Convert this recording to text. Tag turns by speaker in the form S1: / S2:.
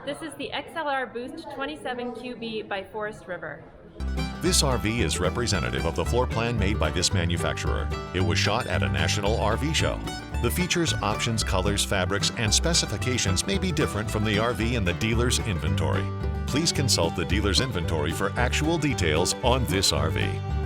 S1: This is the XLR Boost 27QB by Forest River.
S2: This RV is representative of the floor plan made by this manufacturer. It was shot at a national RV show. The features, options, colors, fabrics, and specifications may be different from the RV in the dealer's inventory. Please consult the dealer's inventory for actual details on this RV.